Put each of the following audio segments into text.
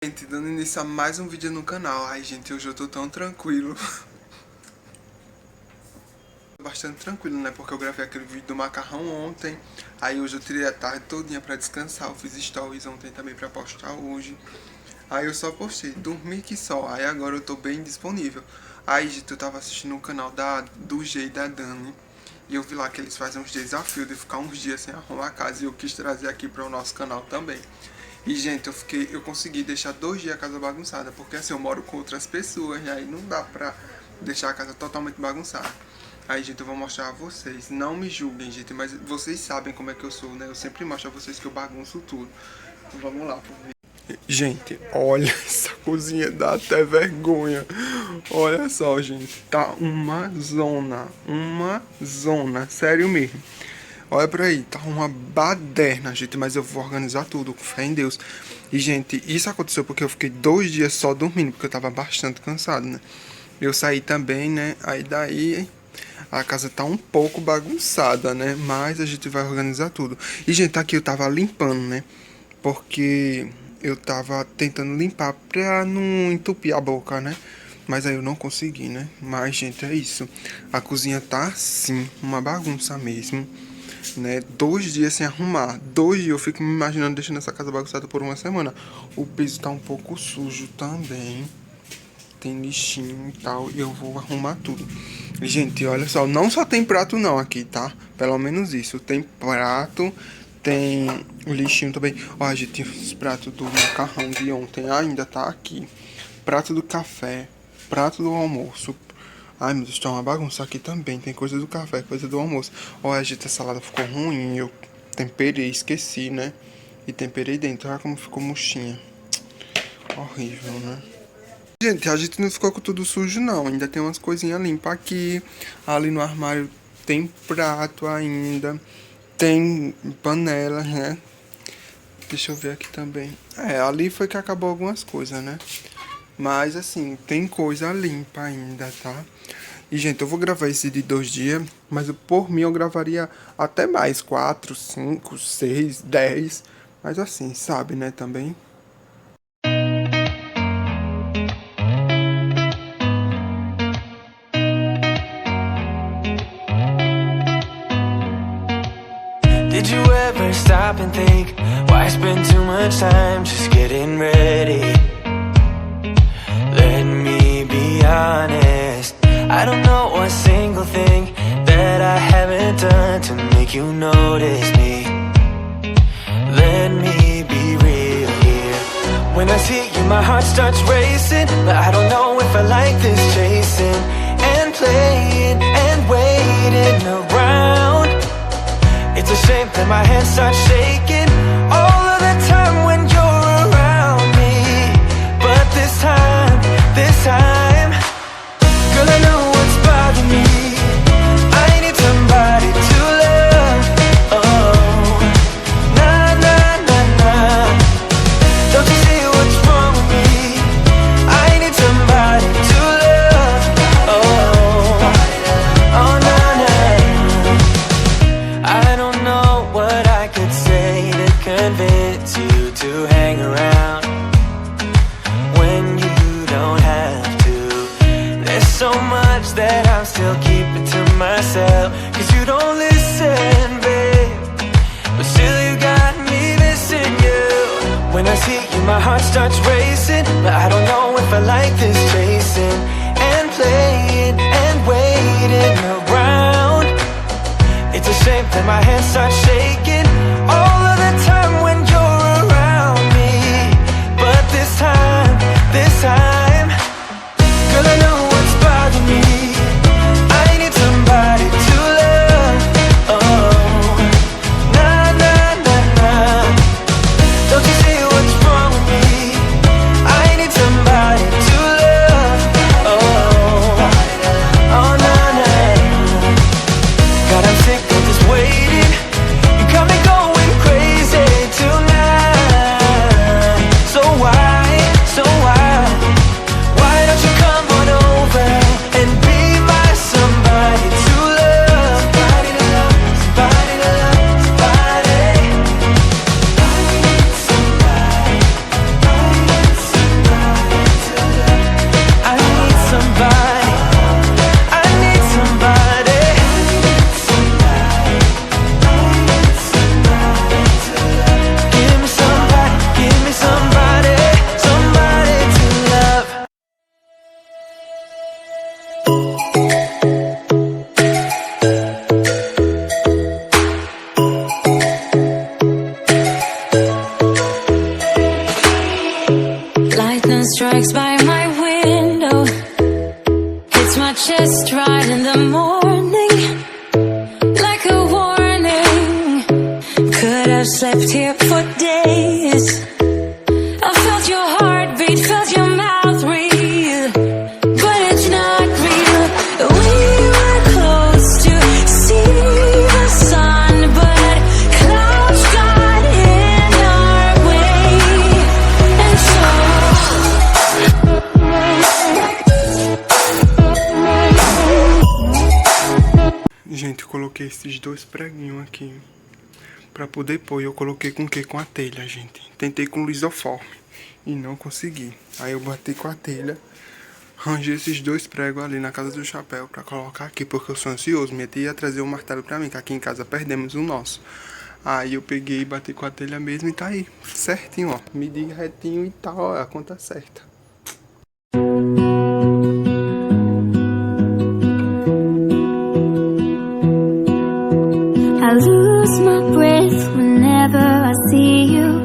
Gente, dando início a mais um vídeo no canal. Ai, gente, hoje eu tô tão tranquilo. Bastante tranquilo, né? Porque eu gravei aquele vídeo do macarrão ontem. Aí hoje eu tirei a tarde todinha pra descansar. Eu fiz stories ontem também pra postar hoje. Aí eu só postei, dormi que só. Aí agora eu tô bem disponível. Aí, gente, eu tava assistindo o canal do G e da Dani. E eu vi lá que eles fazem uns desafios de ficar uns dias sem arrumar a casa. E eu quis trazer aqui para o nosso canal também. E, gente, eu consegui deixar 2 dias a casa bagunçada. Porque assim, eu moro com outras pessoas. E aí não dá pra deixar a casa totalmente bagunçada. Aí, gente, eu vou mostrar a vocês. Não me julguem, gente, mas vocês sabem como é que eu sou, né? Eu sempre mostro a vocês que eu bagunço tudo. Então, vamos lá pro vídeo. Gente, olha essa cozinha, dá até vergonha. Olha só, gente, tá uma zona, sério mesmo. Olha pra aí, tá uma baderna, gente, mas eu vou organizar tudo, com fé em Deus. E, gente, isso aconteceu porque eu fiquei 2 dias só dormindo, porque eu tava bastante cansado, né? Eu saí também, né, aí daí a casa tá um pouco bagunçada, né, mas a gente vai organizar tudo. E, gente, aqui eu tava limpando, né, porque eu tava tentando limpar pra não entupir a boca, né? Mas aí eu não consegui, né? Mas, gente, é isso. A cozinha tá assim, uma bagunça mesmo, né? 2 dias sem arrumar. 2 dias eu fico me imaginando deixando essa casa bagunçada por uma semana. O piso tá um pouco sujo também. Tem lixinho e tal. E eu vou arrumar tudo. Gente, olha só. Não só tem prato não aqui, tá? Pelo menos isso. Tem prato. Tem o lixinho também. Ó, gente, os pratos do macarrão de ontem ainda tá aqui. Prato do café. Prato do almoço. Ai, meu Deus, tá uma bagunça aqui também. Tem coisa do café, coisa do almoço. Ó, gente, a salada ficou ruim. Eu temperei, esqueci, né? E temperei dentro. Olha como ficou murchinha. Horrível, né? Gente, a gente não ficou com tudo sujo, não. Ainda tem umas coisinhas limpas aqui. Ali no armário tem prato ainda. Tem panela, né? Deixa eu ver aqui também. Ali foi que acabou algumas coisas, né? Mas, assim, tem coisa limpa ainda, tá? E, gente, eu vou gravar esse de 2 dias. Mas, por mim, eu gravaria até mais. 4, 5, 6, 10. Mas, assim, sabe, né, também. Did you ever stop and think, why spend too much time just getting ready? Let me be honest, I don't know a single thing that I haven't done to make you notice me. Let me be real here. When I see you, my heart starts racing, but I don't know if I like this chasing and playing and waiting around. It's a shame that my hands start shaking all of the time when you're around me. But this time, girl, I know what's bothering me. I need somebody to love. Oh, nah, nah, nah, nah. Don't you see what's wrong with me? I need somebody to love. Oh, oh, nah, nah. I don't know what I could say to convince you to hang around when you don't have to. There's so much that I'm still keeping to myself, 'cause you don't listen, babe. But still you got me missing you. When I see you, my heart starts racing, but I don't know if I like this chasing and playing and waiting around. It's a shame that my hands start shaking all of the time when you're around me. But this time, girl, I know what's bothering me. I need somebody to love. Oh, nah, nah, nah, nah. Don't you see what's wrong with me? I need somebody to love. Oh, oh, nah, nah. God, I'm sick of this waiting. You got Lightning strikes by my window, hits my chest right in the morning, like a warning. Could have slept here for days. I felt your heartbeat, felt your mouth breathe, but it's not real. We were close to see the sun, but clouds got in our way, and so Gente, eu coloquei esses dois preguinhos aqui pra poder pôr. Eu coloquei com o que? Com a telha, gente. Tentei com lisoforme e não consegui. Aí eu bati com a telha, arranjei esses dois pregos ali na casa do chapéu pra colocar aqui, porque eu sou ansioso. Minha tia ia trazer um martelo pra mim, que aqui em casa perdemos o nosso. Aí eu peguei e bati com a telha mesmo e tá aí, certinho, ó. Medi retinho e tá, ó, a conta certa. I lose my breath whenever I see you.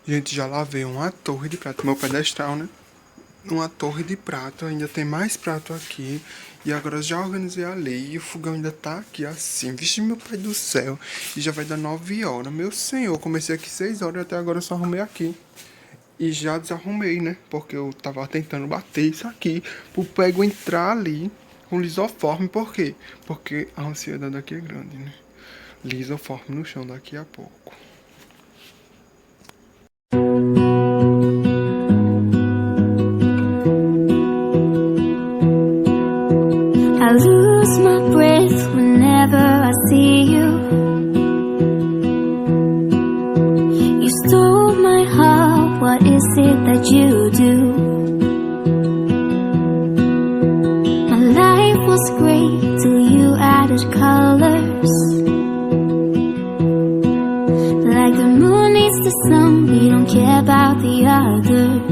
Gente, já lavei uma torre de prato, meu pedestral, né? Uma torre de prato, ainda tem mais prato aqui. E agora já organizei ali, e o fogão ainda tá aqui assim. Vixe, meu pai do céu. E já vai dar 9 horas. Meu senhor, comecei aqui 6 horas e até agora eu só arrumei aqui. E já desarrumei, né? Porque eu tava tentando bater isso aqui pro prego entrar ali com lisoforme. Por quê? Porque a ansiedade aqui é grande, né? Lisoforme no chão daqui a pouco. I lose my breath whenever I see you. You stole my heart, what is it that you do? My life was great till you added colors. Like the moon needs the sun, we don't care about the others.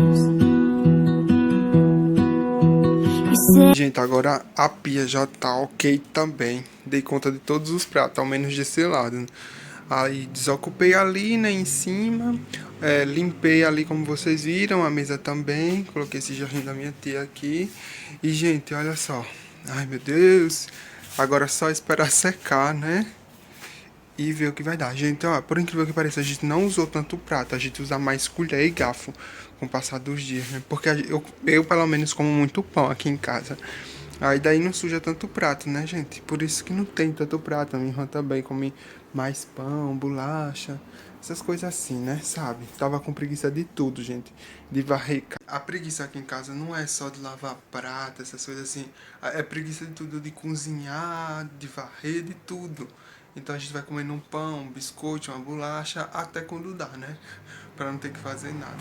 Gente, agora a pia já tá ok também. Dei conta de todos os pratos, ao menos desse lado. Aí desocupei ali, né, em cima. Limpei ali, como vocês viram, a mesa também. Coloquei esse jarrinho da minha tia aqui. E, gente, olha só. Ai, meu Deus. Agora é só esperar secar, né? E ver o que vai dar. Gente, ó, por incrível que pareça, a gente não usou tanto prato. A gente usa mais colher e garfo com o passar dos dias, né? Porque eu pelo menos, como muito pão aqui em casa. Aí daí não suja tanto prato, né, gente? Por isso que não tem tanto prato. A minha irmã também come mais pão, bolacha, essas coisas assim, né, sabe? Tava com preguiça de tudo, gente. De varrer. A preguiça aqui em casa não é só de lavar prato, essas coisas assim. É preguiça de tudo, de cozinhar, de varrer, de tudo. Então a gente vai comendo um pão, um biscoito, uma bolacha, até quando dá, né? Pra não ter que fazer nada.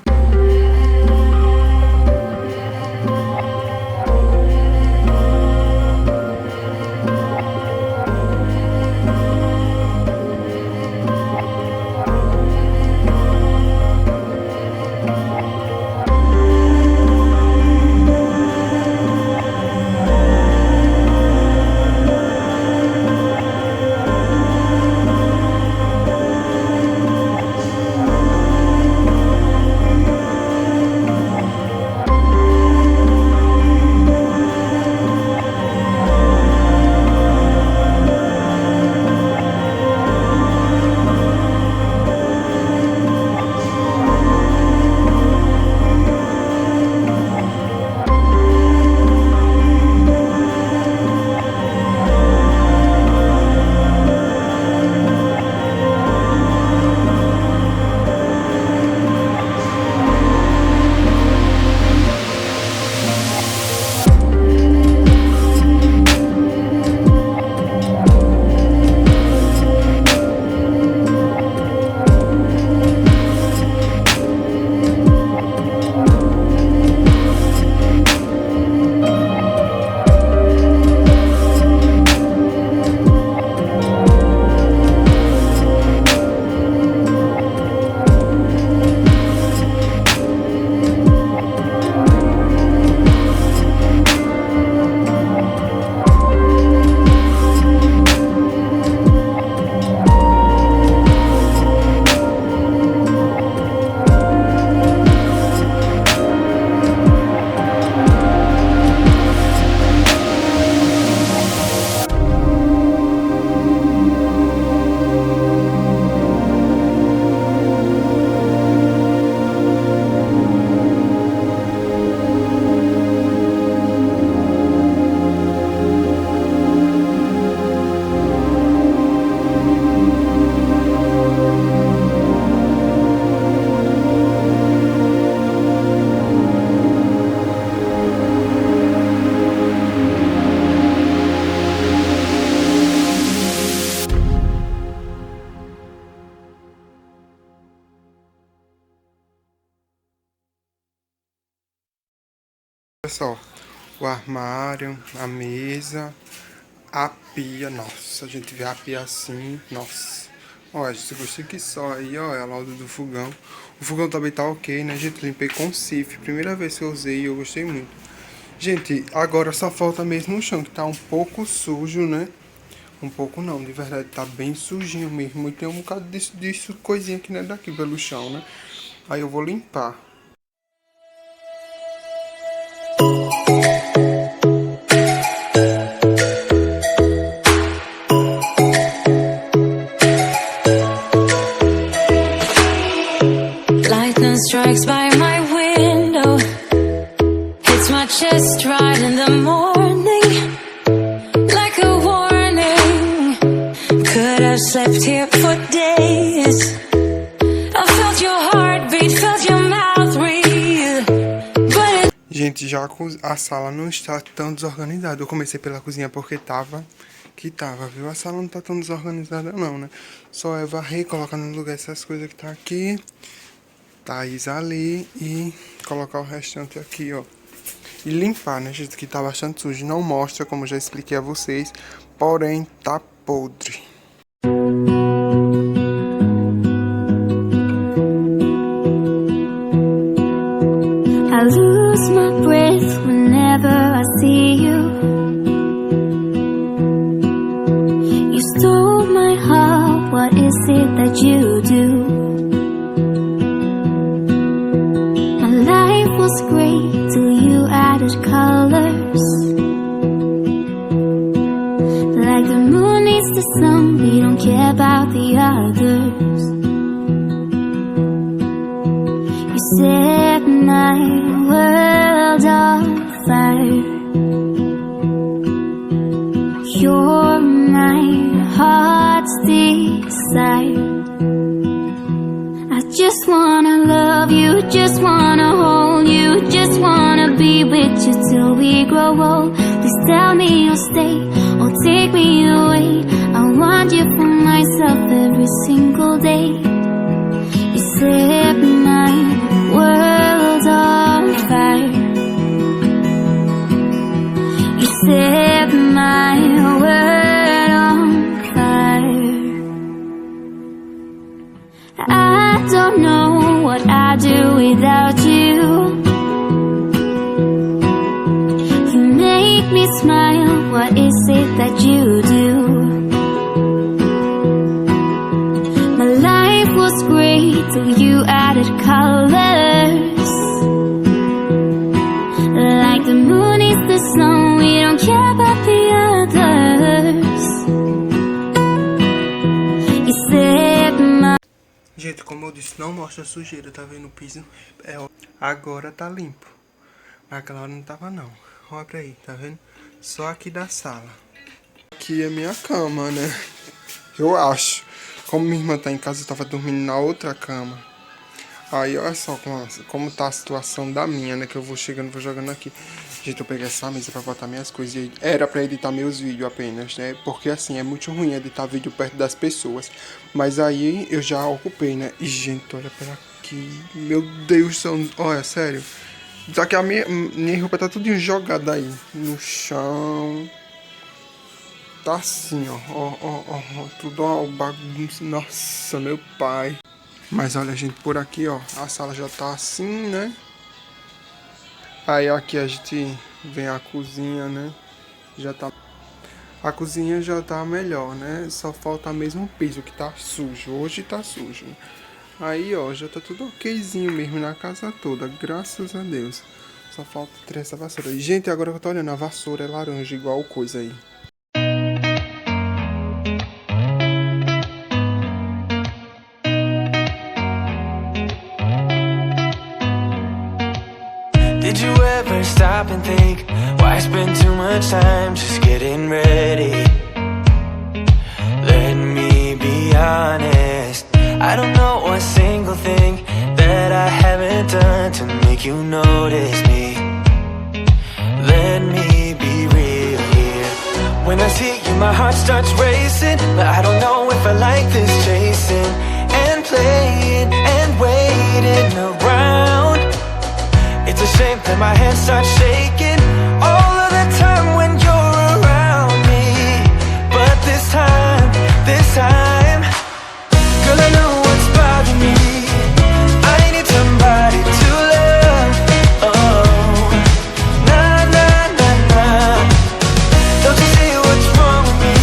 Olha só, o armário, a mesa, a pia. Nossa, a gente vê a pia assim, nossa. Olha, gente, eu gostei que só aí, ó, é a lauda do fogão. O fogão também tá ok, né, gente? Limpei com Cif, primeira vez que eu usei e eu gostei muito. Gente, agora só falta mesmo o chão, que tá um pouco sujo, né? Um pouco não, de verdade, tá bem sujinho mesmo. E tem um bocado disso coisinha que não é daqui pelo chão, né? Aí eu vou limpar. Lightning strikes by my window, hits my chest right in the morning, like a warning. Could have slept here for days. I felt your heartbeat, felt your mouth breathe, but Gente, já a sala não está tão desorganizada. Eu comecei pela cozinha porque tava, viu? A sala não tá tão desorganizada não, né? Só é varrer, colocar no lugar essas coisas que tá aqui, Thaís ali, e colocar o restante aqui, ó. E limpar, né, gente, que tá bastante sujo. Não mostra, como já expliquei a vocês, porém tá podre. I lose my breath whenever I see you. You stole my heart, what is it that you do? My life was great till you added colors. Like the moon needs the sun, we don't care about the others. You set my world on fire. You're my heart's desire. I just wanna love you, just wanna hold you, just wanna be with you till we grow old. Please tell me you'll stay or take me away. I want you for myself every single day. You set my world on fire. You set my world on fire. I don't know what I'd do without you. You make me smile, what is it that you do? My life was great till you added colors. Like the moon is the sun, we don't care about the others. You said my... Gente, como eu disse, não mostra a sujeira, tá vendo o piso? Agora tá limpo. Mas aquela hora não tava não. Olha pra aí, tá vendo? Só aqui da sala. Aqui é minha cama, né? Eu acho. Como minha irmã tá em casa, eu tava dormindo na outra cama. Aí olha só como tá a situação da minha, né? Que eu vou chegando, vou jogando aqui. Gente, eu peguei essa mesa pra botar minhas coisas. E era pra editar meus vídeos apenas, né? Porque assim, é muito ruim editar vídeo perto das pessoas. Mas aí eu já ocupei, né? E gente, olha pra aqui. Meu Deus do céu. Olha, sério. Só que a minha roupa tá tudo jogada aí. No chão. Tá assim, ó. Tudo ó, bagunça. Nossa, meu pai. Mas olha, gente, por aqui, ó, a sala já tá assim, né? Aí aqui a gente vem a cozinha, né? Já tá... A cozinha já tá melhor, né? Só falta mesmo o piso que tá sujo. Hoje tá sujo. Aí, ó, já tá tudo okzinho mesmo na casa toda, graças a Deus. Só falta tirar essa vassoura. E, gente, agora que eu tô olhando, a vassoura é laranja, igual coisa aí. Did you ever stop and think, why spend too much time just getting ready? Let me be honest, I don't know a single thing that I haven't done to make you notice me. Let me be real here. When I see you, my heart starts racing, but I don't know if I like this chasing and playing and waiting around. It's a shame that and my hands start shaking all of the time when you're around me. But this time, girl, I know what's bothering me. I need somebody to love. Oh, nah, nah, nah, nah. Don't you see what's wrong with me?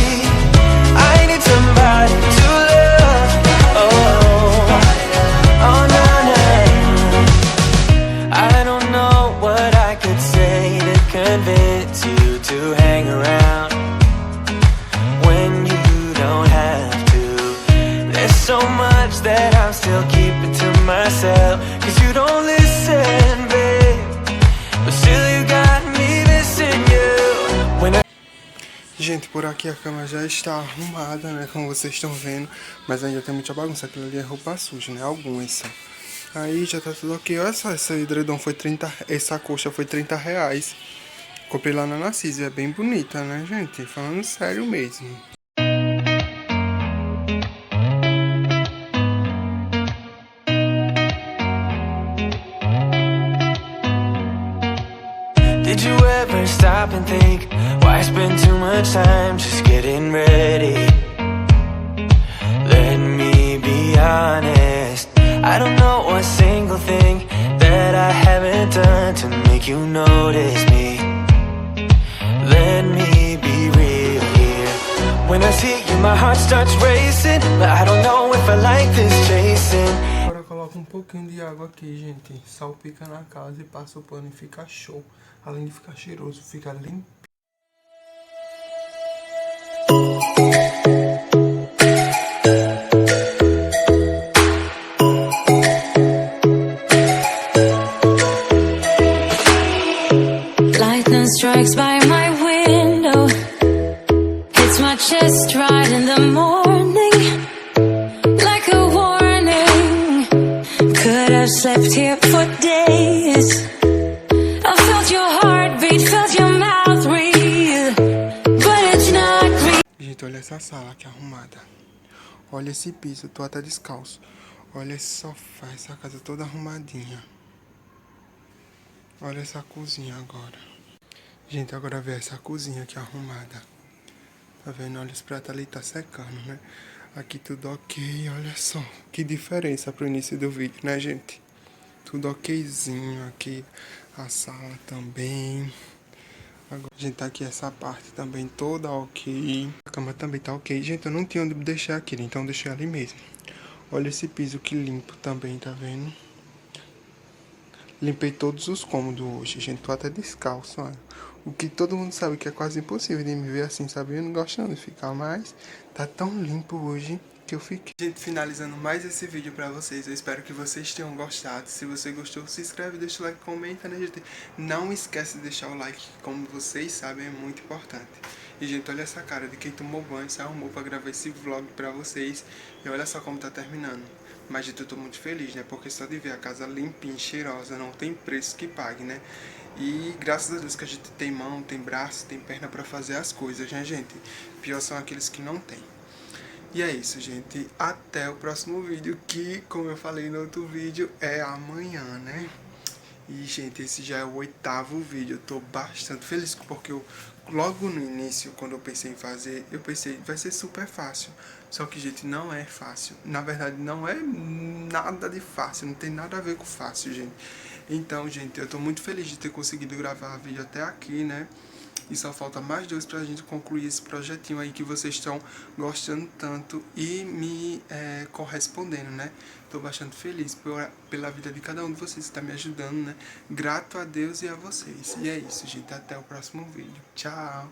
I need somebody to love. Oh, oh, nah, nah. I don't know what I could say to convince you to hang around when you don't have to. There's so much that I'm still keeping to myself, 'cause you don't listen, babe, but still you got me missing you. When I Gente, por aqui a cama já está arrumada, né, como vocês estão vendo, mas ainda tem muita bagunça, aquilo ali é roupa suja, né, algumas só. Aí já tá tudo ok. Olha só, esse edredom foi 30, essa coxa foi R$30. Comprei lá na Narciso, é bem bonita, né, gente? Falando sério mesmo. Did you ever stop and think, why spend too much time just getting ready? Let me be honest, I don't know a single thing that I haven't done to make you notice me. Let me be real here. When I see you, my heart starts racing, but I don't know if I like this chasing. Agora coloca um pouquinho de água aqui, gente. Salpica na casa e passa o pano e fica show. Além de ficar cheiroso, fica limpo. Lightning strikes by my window, hits my chest right in the morning, like a warning. Could have slept here for days. I felt your heartbeat, felt your mouth breathe, but it's not real. Gente, olha essa sala aqui arrumada. Olha esse piso, tô até descalço. Olha esse sofá, essa casa toda arrumadinha. Olha essa cozinha agora. Gente, agora vê essa cozinha aqui arrumada. Tá vendo? Olha, os pratos ali tá secando, né? Aqui tudo ok, olha só. Que diferença pro início do vídeo, né, gente? Tudo okzinho aqui. A sala também. Agora, gente, tá aqui essa parte também toda ok. A cama também tá ok. Gente, eu não tinha onde deixar aquilo, então eu deixei ali mesmo. Olha esse piso que limpo também, tá vendo? Limpei todos os cômodos hoje, gente. Tô até descalço, olha. O que todo mundo sabe que é quase impossível de me ver assim, sabe? Eu não gosto de ficar mais. Tá tão limpo hoje que eu fiquei. Gente, finalizando mais esse vídeo pra vocês. Eu espero que vocês tenham gostado. Se você gostou, se inscreve, deixa o like, comenta, né, gente? Não esquece de deixar o like, como vocês sabem, é muito importante. E, gente, olha essa cara de quem tomou banho, se arrumou pra gravar esse vlog pra vocês. E olha só como tá terminando. Mas, gente, eu tô muito feliz, né? Porque só de ver a casa limpinha, cheirosa, não tem preço que pague, né? E graças a Deus que a gente tem mão, tem braço, tem perna pra fazer as coisas, né, gente? Pior são aqueles que não tem. E é isso, gente. Até o próximo vídeo, que, como eu falei no outro vídeo, é amanhã, né? E, gente, esse já é o 8º vídeo. Eu tô bastante feliz porque eu, logo no início, quando eu pensei em fazer, eu pensei, vai ser super fácil. Só que, gente, não é fácil. Na verdade, não é nada de fácil. Não tem nada a ver com fácil, gente. Então, gente, eu tô muito feliz de ter conseguido gravar vídeo até aqui, né? E só falta mais 2 pra gente concluir esse projetinho aí que vocês estão gostando tanto e me correspondendo, né? Tô bastante feliz pela vida de cada um de vocês que está me ajudando, né? Grato a Deus e a vocês. E é isso, gente. Até o próximo vídeo. Tchau!